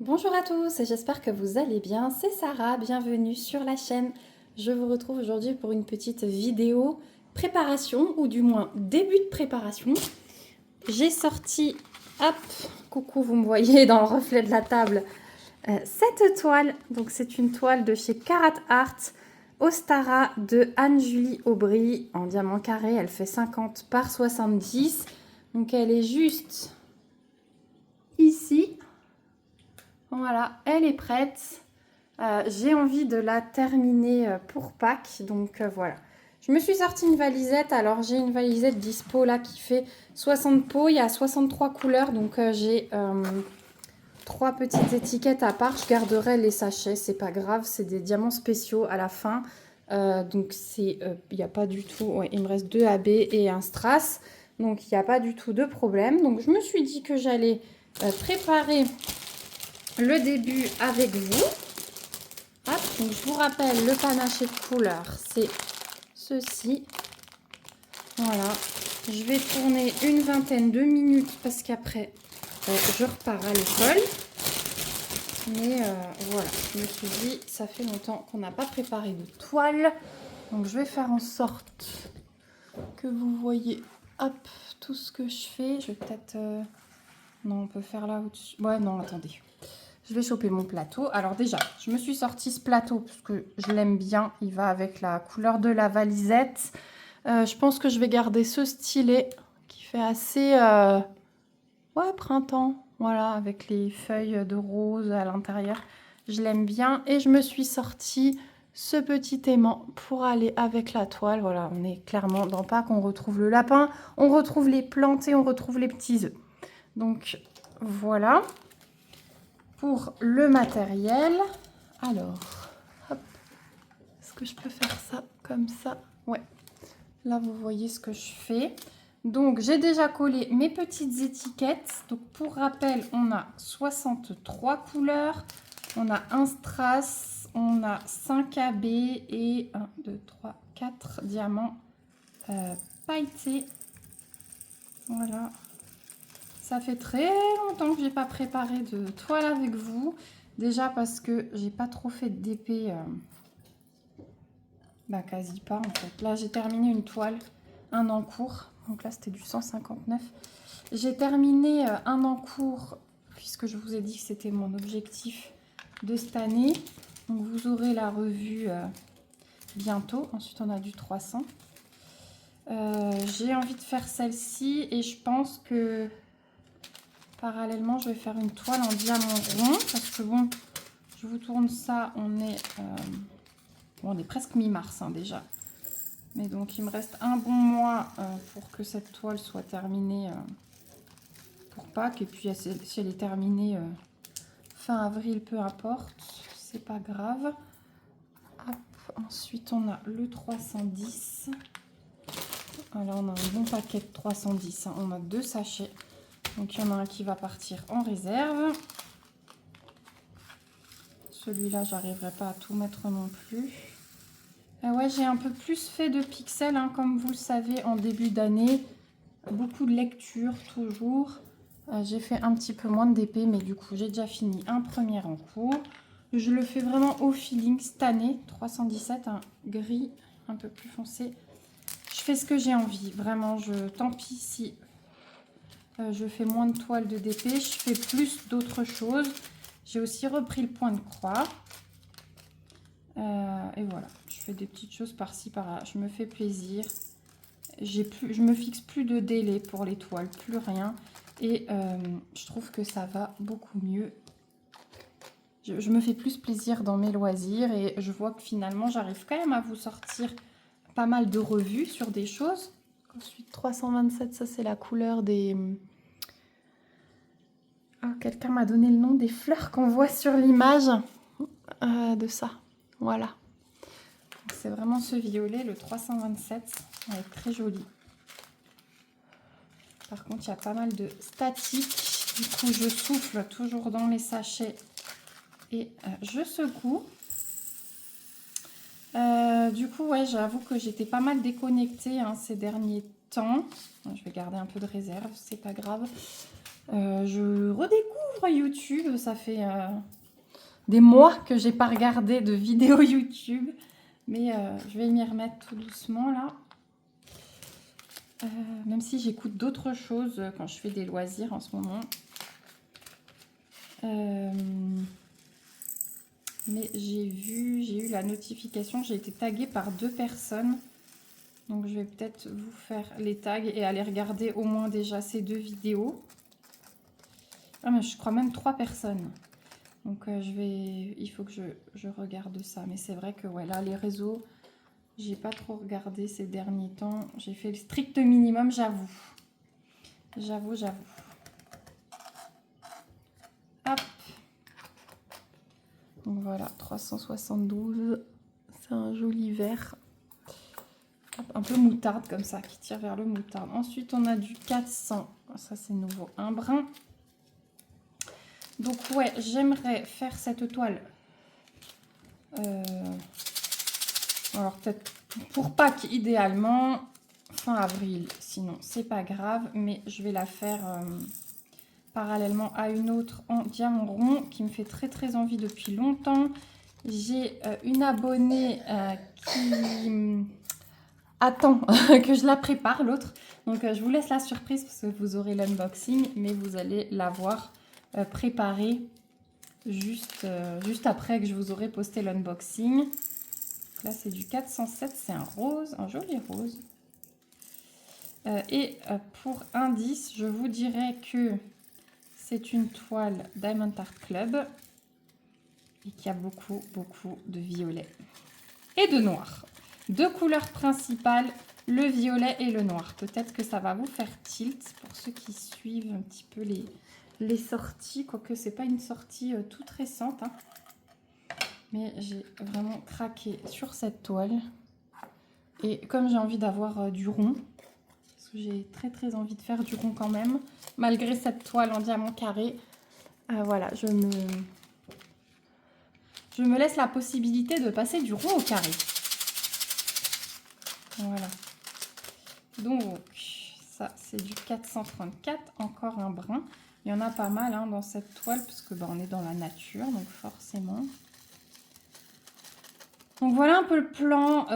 Bonjour à tous, j'espère que vous allez bien. C'est Sarah, bienvenue sur la chaîne. Je vous retrouve aujourd'hui pour une petite vidéo préparation, ou du moins début de préparation. J'ai sorti, hop, coucou, vous me voyez dans le reflet de la table, cette toile. Donc c'est une toile de chez Carat Art, Ostara de Anne-Julie Aubry en diamant carré. Elle fait 50 par 70. Donc elle est juste ici. Voilà, elle est prête. J'ai envie de la terminer pour Pâques. Donc voilà. Je me suis sorti une valisette. Alors j'ai une valisette dispo là qui fait 60 pots. Il y a 63 couleurs. Donc j'ai 3 petites étiquettes à part. Je garderai les sachets. C'est pas grave. C'est des diamants spéciaux à la fin. Donc il n'y a pas du tout. Ouais, il me reste 2 AB et un strass. Donc il n'y a pas du tout de problème. Donc je me suis dit que j'allais préparer le début avec vous. Hop, donc je vous rappelle, le panaché de couleur, c'est ceci. Voilà, je vais tourner une vingtaine de minutes parce qu'après, je repars à l'école. Mais voilà, je me suis dit, ça fait longtemps qu'on n'a pas préparé de toile. Donc je vais faire en sorte que vous voyez, hop, tout ce que je fais. Je vais peut-être... non, on peut faire là au-dessus. Ouais, non, attendez. Je vais choper mon plateau. Alors déjà, je me suis sorti ce plateau parce que je l'aime bien. Il va avec la couleur de la valisette. Je pense que je vais garder ce stylet qui fait assez ouais, printemps. Voilà, avec les feuilles de rose à l'intérieur. Je l'aime bien. Et je me suis sorti ce petit aimant pour aller avec la toile. Voilà, on est clairement dans Pâques. On retrouve le lapin, on retrouve les plantes et on retrouve les petits œufs. Donc voilà. Pour le matériel, alors, hop, est-ce que je peux faire ça comme ça? Ouais, là vous voyez ce que je fais. Donc j'ai déjà collé mes petites étiquettes. Donc pour rappel, on a 63 couleurs, on a un strass, on a 5 AB et 1, 2, 3, 4 diamants pailletés. Voilà. Ça fait très longtemps que j'ai pas préparé de toile avec vous. Déjà parce que j'ai pas trop fait d'épée. Bah quasi pas en fait. Là j'ai terminé une toile, un en cours. Donc là c'était du 159. J'ai terminé un en cours puisque je vous ai dit que c'était mon objectif de cette année. Donc vous aurez la revue bientôt. Ensuite on a du 300. J'ai envie de faire celle-ci et je pense que... parallèlement, je vais faire une toile en diamant rond parce que bon, je vous tourne ça, on est presque mi-mars hein, déjà. Mais donc, il me reste un bon mois pour que cette toile soit terminée pour Pâques. Et puis, si elle est terminée fin avril, peu importe, c'est pas grave. Hop. Ensuite, on a le 310. Alors, on a un bon paquet de 310. Hein. On a 2 sachets. Donc, il y en a un qui va partir en réserve. Celui-là, j'arriverai pas à tout mettre non plus. Ouais, j'ai un peu plus fait de pixels, hein, comme vous le savez, en début d'année. Beaucoup de lecture, toujours. J'ai fait un petit peu moins de DP, mais du coup, j'ai déjà fini un premier en cours. Je le fais vraiment au feeling cette année. 317, un gris un peu plus foncé. Je fais ce que j'ai envie. Vraiment, tant pis si je fais moins de toiles de DP. Je fais plus d'autres choses. J'ai aussi repris le point de croix. Et voilà, je fais des petites choses par-ci, par-là. Je me fais plaisir. Je me fixe plus de délai pour les toiles, plus rien. Et je trouve que ça va beaucoup mieux. Je me fais plus plaisir dans mes loisirs et je vois que finalement, j'arrive quand même à vous sortir pas mal de revues sur des choses. Ensuite, 327, ça c'est la couleur des... Ah, quelqu'un m'a donné le nom des fleurs qu'on voit sur l'image de ça. Voilà. C'est vraiment ce violet, le 327. Elle est très jolie. Par contre, il y a pas mal de statique. Du coup, je souffle toujours dans mes sachets et je secoue. Du coup, ouais, j'avoue que j'étais pas mal déconnectée hein, ces derniers temps. Je vais garder un peu de réserve, c'est pas grave. Je redécouvre YouTube, ça fait des mois que j'ai pas regardé de vidéos YouTube, mais je vais m'y remettre tout doucement là. Même si j'écoute d'autres choses quand je fais des loisirs en ce moment. Mais j'ai eu la notification, j'ai été taguée par 2 personnes. Donc je vais peut-être vous faire les tags et aller regarder au moins déjà ces 2 vidéos. Ah mais je crois même 3 personnes. Donc il faut que je regarde ça. Mais c'est vrai que ouais, là les réseaux, j'ai pas trop regardé ces derniers temps. J'ai fait le strict minimum, j'avoue. J'avoue. Hop. Donc voilà, 372. C'est un joli vert. Un peu moutarde comme ça, qui tire vers le moutarde. Ensuite, on a du 400. Ça, c'est nouveau. Un brun. Donc, ouais, j'aimerais faire cette toile. Alors, peut-être pour Pâques, idéalement, fin avril. Sinon, c'est pas grave. Mais je vais la faire parallèlement à une autre en diamant rond qui me fait très envie depuis longtemps. J'ai une abonnée qui attend que je la prépare, l'autre. Donc, je vous laisse la surprise parce que vous aurez l'unboxing, mais vous allez la voir préparée juste après que je vous aurai posté l'unboxing. Là, c'est du 407, c'est un rose, un joli rose. Et pour indice, je vous dirais que c'est une toile Diamond Art Club et qu'il y a beaucoup de violet et de noir. 2 couleurs principales, le violet et le noir. Peut-être que ça va vous faire tilt pour ceux qui suivent un petit peu les sorties, quoique c'est pas une sortie toute récente. Hein. Mais j'ai vraiment craqué sur cette toile. Et comme j'ai envie d'avoir du rond, parce que j'ai très envie de faire du rond quand même, malgré cette toile en diamant carré, voilà, je me laisse la possibilité de passer du rond au carré. Voilà. Donc, ça, c'est du 434, encore un brun. Il y en a pas mal hein, dans cette toile, parce que on est dans la nature, donc forcément. Donc, voilà un peu le plan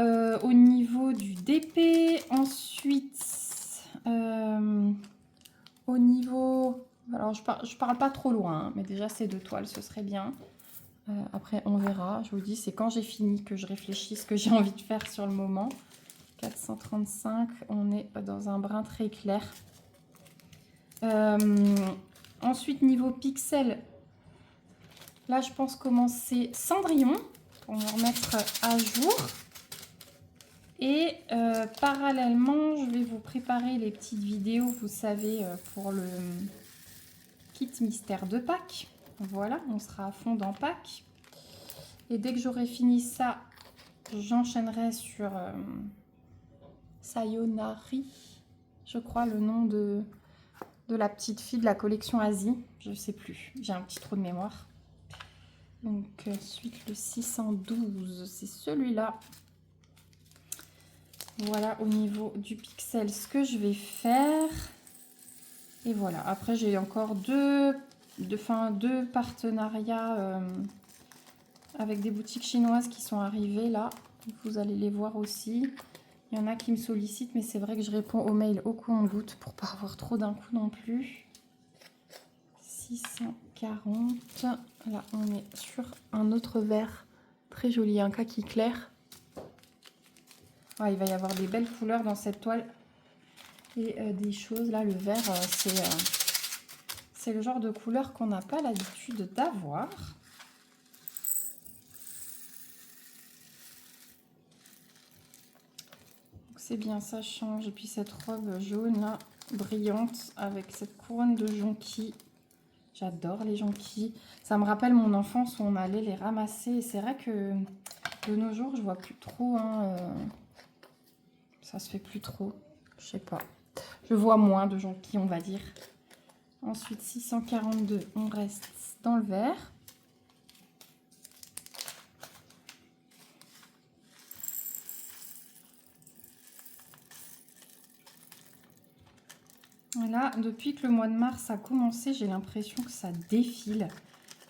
au niveau du DP. Ensuite, au niveau... Alors, je parle pas trop loin, hein, mais déjà, ces 2 toiles, ce serait bien. Après, on verra. Je vous dis, c'est quand j'ai fini que je réfléchis ce que j'ai envie de faire sur le moment. 435, on est dans un brun très clair. Ensuite, niveau pixels, là, je pense commencer Cendrillon pour me remettre à jour. Et parallèlement, je vais vous préparer les petites vidéos, vous savez, pour le kit mystère de Pâques. Voilà, on sera à fond dans Pâques. Et dès que j'aurai fini ça, j'enchaînerai sur... Sayonari, je crois le nom de la petite fille de la collection Asie. Je ne sais plus, j'ai un petit trou de mémoire. Donc ensuite le 612, c'est celui-là. Voilà au niveau du pixel ce que je vais faire. Et voilà, après j'ai encore deux partenariats avec des boutiques chinoises qui sont arrivées là. Vous allez les voir aussi. Il y en a qui me sollicitent, mais c'est vrai que je réponds aux mails au compte-gouttes pour pas avoir trop d'un coup non plus. 640. Là, on est sur un autre vert très joli, un kaki clair. Ah, il va y avoir des belles couleurs dans cette toile. Et des choses, là, le vert, c'est le genre de couleur qu'on n'a pas l'habitude d'avoir. C'est bien, ça change. Et puis cette robe jaune là, brillante, avec cette couronne de jonquilles. J'adore les jonquilles. Ça me rappelle mon enfance où on allait les ramasser. Et c'est vrai que de nos jours, je vois plus trop. Hein, ça se fait plus trop. Je sais pas. Je vois moins de jonquilles, on va dire. Ensuite, 642, on reste dans le vert. Et là, depuis que le mois de mars a commencé, j'ai l'impression que ça défile.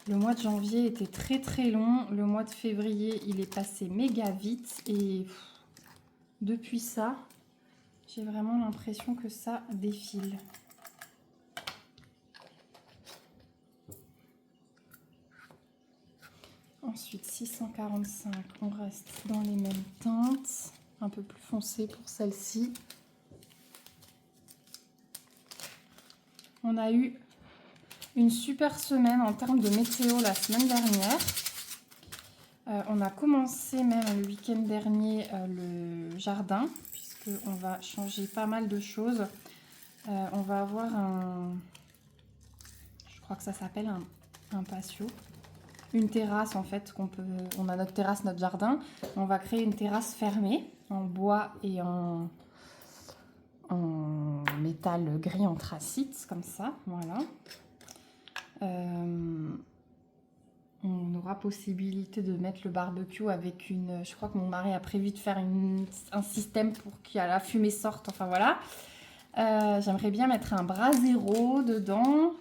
Le mois de janvier était très très long. Le mois de février, il est passé méga vite. Et depuis ça, j'ai vraiment l'impression que ça défile. Ensuite, 645, on reste dans les mêmes teintes. Un peu plus foncé pour celle-ci. On a eu une super semaine en termes de météo la semaine dernière. On a commencé même le week-end dernier le jardin, puisqu'on va changer pas mal de choses. On va avoir je crois que ça s'appelle un patio. Une terrasse en fait, on a notre terrasse, notre jardin. On va créer une terrasse fermée en bois et en métal gris anthracite, comme ça, voilà. On aura possibilité de mettre le barbecue avec une... Je crois que mon mari a prévu de faire un système pour que la fumée sorte, enfin voilà. J'aimerais bien mettre un brasero dedans.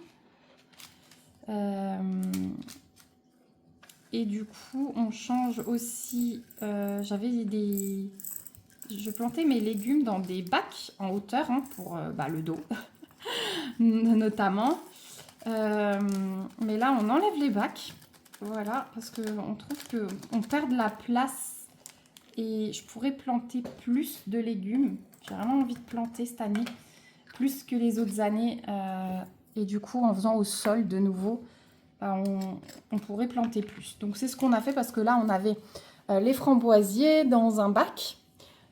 Et du coup, on change aussi... Je plantais mes légumes dans des bacs en hauteur hein, pour le dos, notamment. Mais là, on enlève les bacs. Voilà, parce qu'on trouve qu'on perd de la place. Et je pourrais planter plus de légumes. J'ai vraiment envie de planter cette année, plus que les autres années. Et du coup, en faisant au sol de nouveau, on pourrait planter plus. Donc c'est ce qu'on a fait parce que là, on avait les framboisiers dans un bac.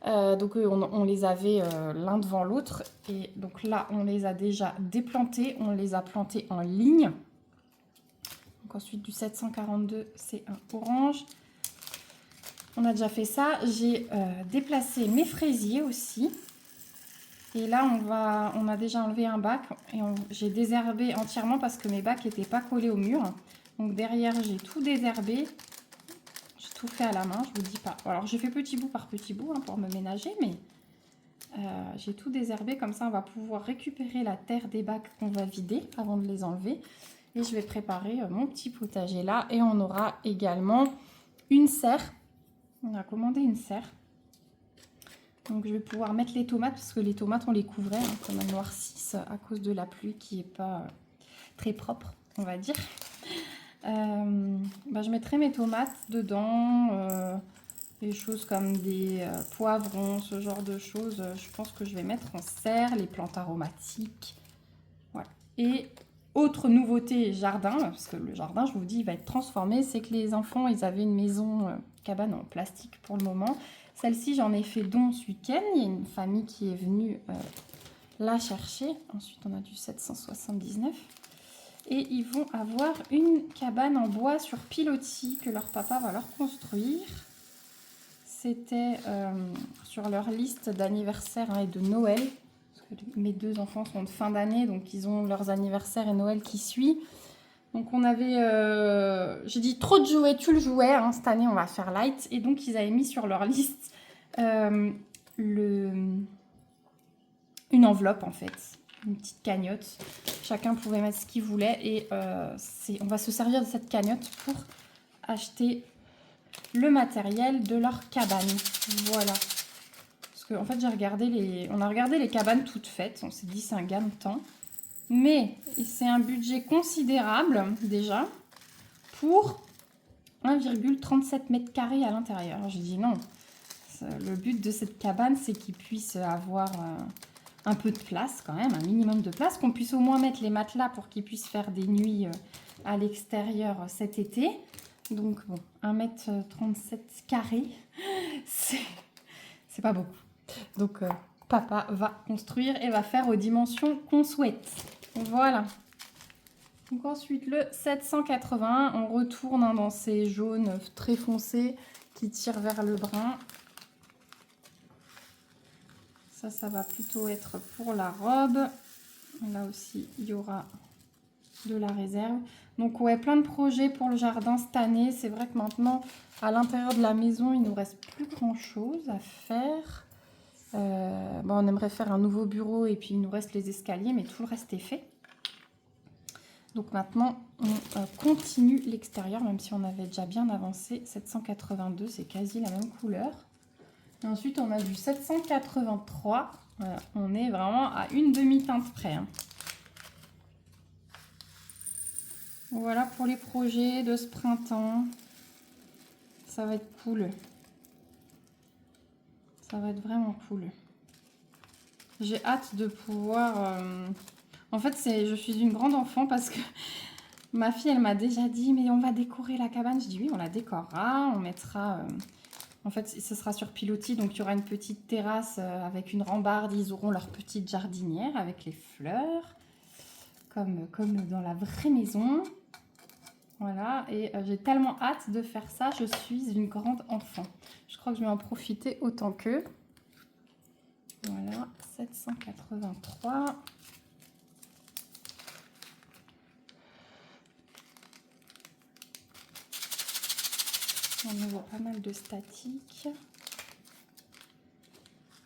Donc on les avait l'un devant l'autre. Et donc là, on les a déjà déplantés. On les a plantés en ligne. Donc ensuite, du 742, c'est un orange. On a déjà fait ça. J'ai déplacé mes fraisiers aussi. Et là, on a déjà enlevé un bac et j'ai désherbé entièrement parce que mes bacs n'étaient pas collés au mur. Donc derrière, j'ai tout désherbé. J'ai tout fait à la main, je vous dis pas. Alors, j'ai fait petit bout par petit bout hein, pour me ménager, mais j'ai tout désherbé. Comme ça, on va pouvoir récupérer la terre des bacs qu'on va vider avant de les enlever. Et je vais préparer mon petit potager là. Et on aura également une serre. On a commandé une serre. Donc je vais pouvoir mettre les tomates parce que les tomates on les couvrait hein, comme elles noircissent à cause de la pluie qui n'est pas très propre on va dire. Je mettrai mes tomates dedans, des choses comme des poivrons, ce genre de choses. Je pense que je vais mettre en serre, les plantes aromatiques. Voilà. Et autre nouveauté jardin, parce que le jardin je vous dis il va être transformé, c'est que les enfants ils avaient une maison cabane en plastique pour le moment. Celle-ci, j'en ai fait don ce week-end. Il y a une famille qui est venue la chercher. Ensuite, on a du 779. Et ils vont avoir une cabane en bois sur pilotis que leur papa va leur construire. C'était sur leur liste d'anniversaire et de Noël. Parce que mes deux enfants sont de fin d'année, donc ils ont leurs anniversaires et Noël qui suit. Donc on avait, j'ai dit trop de jouets, tu le jouais, hein, cette année on va faire light. Et donc ils avaient mis sur leur liste une enveloppe en fait, une petite cagnotte. Chacun pouvait mettre ce qu'il voulait et on va se servir de cette cagnotte pour acheter le matériel de leur cabane. Voilà. Parce qu'en fait on a regardé les cabanes toutes faites, on s'est dit c'est un gain de temps. Mais c'est un budget considérable déjà pour 1,37 m² à l'intérieur. J'ai dit non. Le but de cette cabane, c'est qu'ils puissent avoir un peu de place quand même, un minimum de place, qu'on puisse au moins mettre les matelas pour qu'ils puissent faire des nuits à l'extérieur cet été. Donc bon, 1,37 m², c'est pas beaucoup. Donc papa va construire et va faire aux dimensions qu'on souhaite. Voilà. Donc ensuite le 780, on retourne hein, dans ces jaunes très foncés qui tirent vers le brun. Ça va plutôt être pour la robe. Là aussi, il y aura de la réserve. Donc ouais, plein de projets pour le jardin cette année. C'est vrai que maintenant, à l'intérieur de la maison, il ne nous reste plus grand chose à faire. Bon, on aimerait faire un nouveau bureau et puis il nous reste les escaliers, mais tout le reste est fait. Donc maintenant, on continue l'extérieur, même si on avait déjà bien avancé. 782, c'est quasi la même couleur. Et ensuite, on a du 783. Voilà, on est vraiment à une demi-teinte près. Hein. Voilà pour les projets de ce printemps. Ça va être cool. Ça va être vraiment cool. J'ai hâte de pouvoir... En fait, je suis une grande enfant parce que ma fille, elle m'a déjà dit, mais on va décorer la cabane. Je dis oui, on la décorera, on mettra... En fait, ce sera sur pilotis, donc il y aura une petite terrasse avec une rambarde. Ils auront leur petite jardinière avec les fleurs, comme dans la vraie maison. Voilà, et j'ai tellement hâte de faire ça. Je suis une grande enfant. Je crois que je vais en profiter autant qu'eux. Voilà, 783. On voit pas mal de statiques.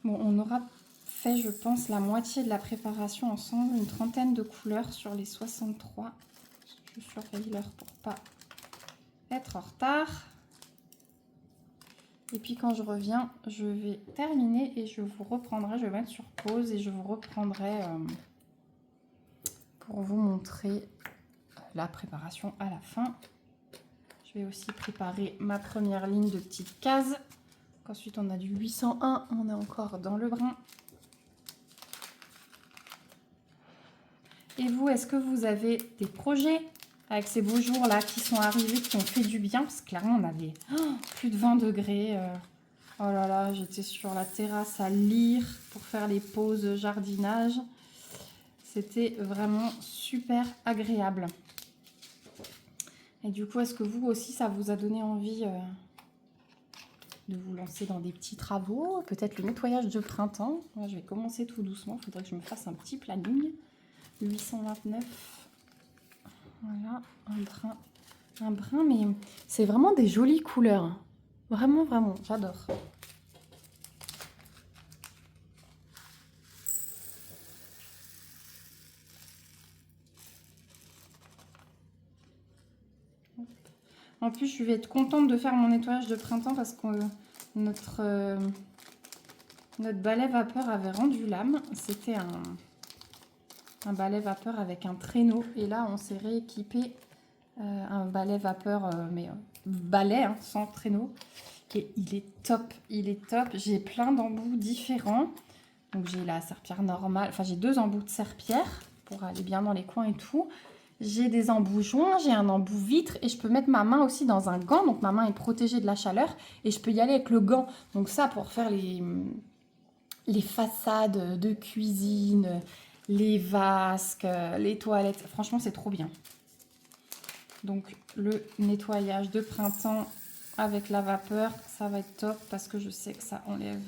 Bon, on aura fait, je pense, la moitié de la préparation ensemble. Une trentaine de couleurs sur les 63. Je surveille l'heure pour pas être en retard. Et puis quand je reviens, je vais terminer et je vous reprendrai. Je vais mettre sur pause et je vous reprendrai pour vous montrer la préparation à la fin. Je vais aussi préparer ma première ligne de petites cases. Ensuite, on a du 801. On est encore dans le brun. Et vous, est-ce que vous avez des projets avec ces beaux jours-là qui sont arrivés, qui ont fait du bien? Parce que clairement, on avait plus de 20 degrés. Oh là là, j'étais sur la terrasse à lire pour faire les pauses jardinage. C'était vraiment super agréable. Et du coup, est-ce que vous aussi, ça vous a donné envie de vous lancer dans des petits travaux? Peut-être le nettoyage de printemps. Moi, je vais commencer tout doucement. Il faudrait que je me fasse un petit planning. 829. Voilà, un brun, mais c'est vraiment des jolies couleurs. Vraiment, vraiment, j'adore. En plus, je vais être contente de faire mon nettoyage de printemps parce que notre balai vapeur avait rendu l'âme. C'était un balai vapeur avec un traîneau. Et là, on s'est rééquipé un balai vapeur, mais balai, hein, sans traîneau. Et il est top, il est top. J'ai plein d'embouts différents. Donc j'ai la serpillère normale, enfin j'ai 2 embouts de serpillère pour aller bien dans les coins et tout. J'ai des embouts joints, j'ai un embout vitre et je peux mettre ma main aussi dans un gant. Donc ma main est protégée de la chaleur et je peux y aller avec le gant. Donc ça pour faire les façades de cuisine, les vasques, les toilettes. Franchement c'est trop bien. Donc le nettoyage de printemps avec la vapeur, ça va être top parce que je sais que ça enlève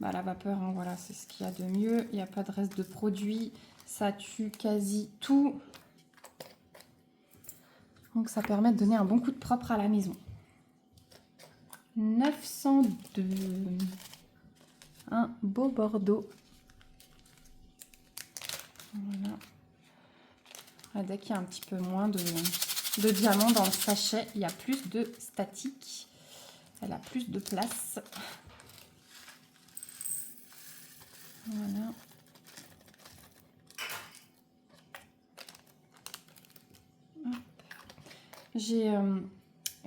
la vapeur. Hein, voilà, c'est ce qu'il y a de mieux. Il n'y a pas de reste de produit. Ça tue quasi tout. Donc ça permet de donner un bon coup de propre à la maison. 902. Un beau bordeaux. Voilà. Dès qu'il y a un petit peu moins de diamants dans le sachet, il y a plus de statique. Elle a plus de place. Voilà.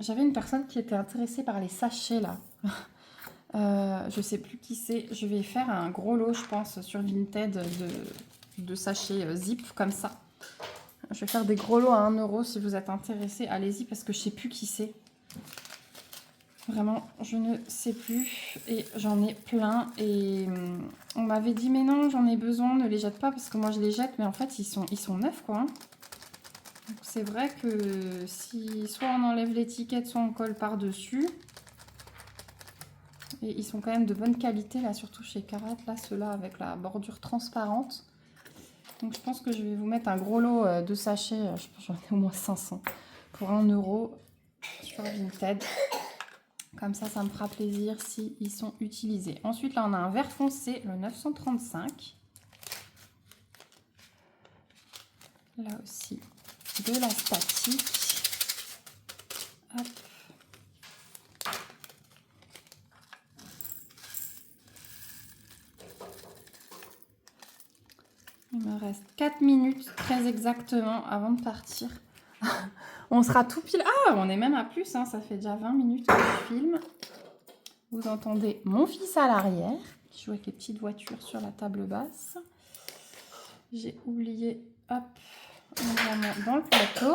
J'avais une personne qui était intéressée par les sachets là. Je sais plus qui c'est. Je vais faire un gros lot, je pense, sur Vinted de sachets zip comme ça. Je vais faire des gros lots à 1 € si vous êtes intéressés. Allez-y parce que je sais plus qui c'est. Vraiment, je ne sais plus. Et j'en ai plein. Et on m'avait dit, mais non, j'en ai besoin, ne les jette pas parce que moi je les jette. Mais en fait, ils sont neufs quoi. Hein. C'est vrai que si soit on enlève l'étiquette, soit on colle par-dessus. Et ils sont quand même de bonne qualité, là, surtout chez Carat, là, ceux-là avec la bordure transparente. Donc je pense que je vais vous mettre un gros lot de sachets, je pense que j'en ai au moins 500, pour 1 € sur Vinted. Comme ça me fera plaisir s'ils sont utilisés. Ensuite, là, on a un vert foncé, le 935. Là aussi, de la statique. Hop. Il me reste 4 minutes très exactement avant de partir. On sera tout pile. Ah, on est même à plus, hein, ça fait déjà 20 minutes que je filme. Vous entendez mon fils à l'arrière qui joue avec les petites voitures sur la table basse. J'ai oublié, hop, un diamant dans le plateau.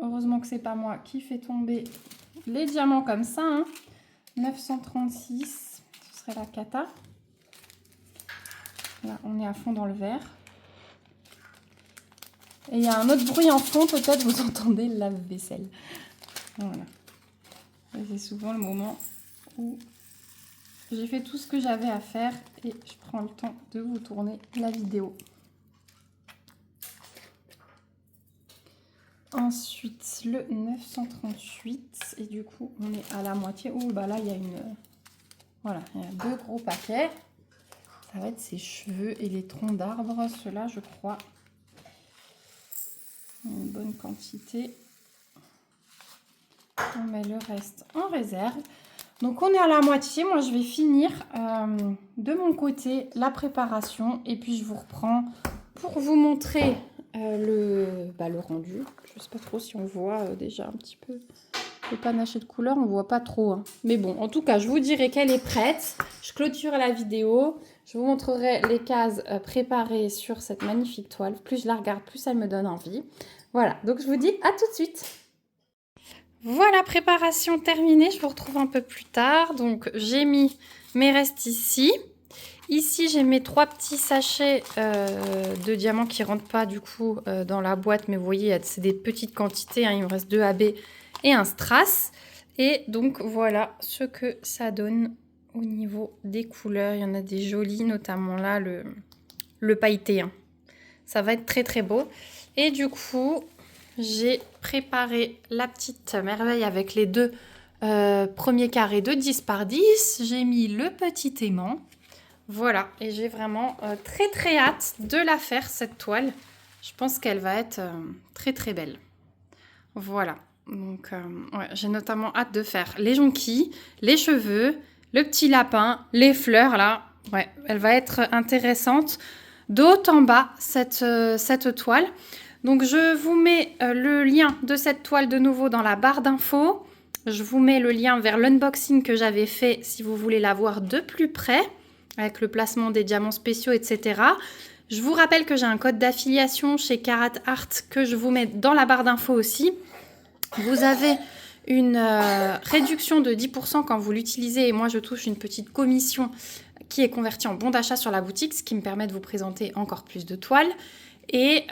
Heureusement que c'est pas moi qui fais tomber les diamants comme ça. Hein. 936, ce serait la cata. Là, on est à fond dans le vert. Et il y a un autre bruit en fond, peut-être vous entendez le lave-vaisselle. Voilà. C'est souvent le moment où j'ai fait tout ce que j'avais à faire et je prends le temps de vous tourner la vidéo. Ensuite, le 938. Et du coup, on est à la moitié. Ouh, bah là, il y a voilà, il y a 2 gros paquets. Ça va être ses cheveux et les troncs d'arbres. Ceux-là, je crois, une bonne quantité. On met le reste en réserve. Donc, on est à la moitié. Moi, je vais finir de mon côté la préparation. Et puis, je vous reprends pour vous montrer le rendu. Je ne sais pas trop si on voit déjà un petit peu le panaché de couleurs. On ne voit pas trop. Hein. Mais bon, en tout cas, je vous dirai qu'elle est prête. Je clôture la vidéo. Je vous montrerai les cases préparées sur cette magnifique toile. Plus je la regarde, plus elle me donne envie. Voilà, donc je vous dis à tout de suite. Voilà, préparation terminée. Je vous retrouve un peu plus tard. Donc, j'ai mis mes restes ici. Ici, j'ai mes 3 petits sachets de diamants qui ne rentrent pas du coup dans la boîte. Mais vous voyez, c'est des petites quantités. Hein. Il me reste 2 AB et un strass. Et donc, voilà ce que ça donne au niveau des couleurs. Il y en a des jolies, notamment là, le pailleté. Hein. Ça va être très, très beau. Et du coup, j'ai préparé la petite merveille avec les 2 premiers carrés de 10 par 10. J'ai mis le petit aimant. Voilà, et j'ai vraiment très très hâte de la faire, cette toile. Je pense qu'elle va être très très belle. Voilà, donc ouais, j'ai notamment hâte de faire les jonquilles, les cheveux, le petit lapin, les fleurs là. Ouais, elle va être intéressante. De haut en bas, cette toile. Donc je vous mets le lien de cette toile de nouveau dans la barre d'infos. Je vous mets le lien vers l'unboxing que j'avais fait si vous voulez la voir de plus près, avec le placement des diamants spéciaux, etc. Je vous rappelle que j'ai un code d'affiliation chez Carat Art que je vous mets dans la barre d'infos aussi. Vous avez une réduction de 10% quand vous l'utilisez et moi je touche une petite commission qui est convertie en bon d'achat sur la boutique, ce qui me permet de vous présenter encore plus de toiles. Et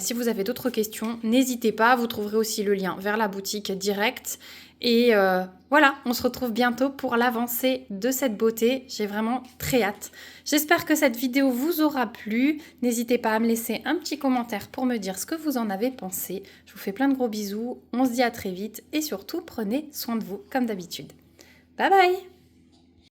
si vous avez d'autres questions, n'hésitez pas, vous trouverez aussi le lien vers la boutique directe. Et voilà, on se retrouve bientôt pour l'avancée de cette beauté. J'ai vraiment très hâte. J'espère que cette vidéo vous aura plu. N'hésitez pas à me laisser un petit commentaire pour me dire ce que vous en avez pensé. Je vous fais plein de gros bisous. On se dit à très vite et surtout, prenez soin de vous comme d'habitude. Bye bye!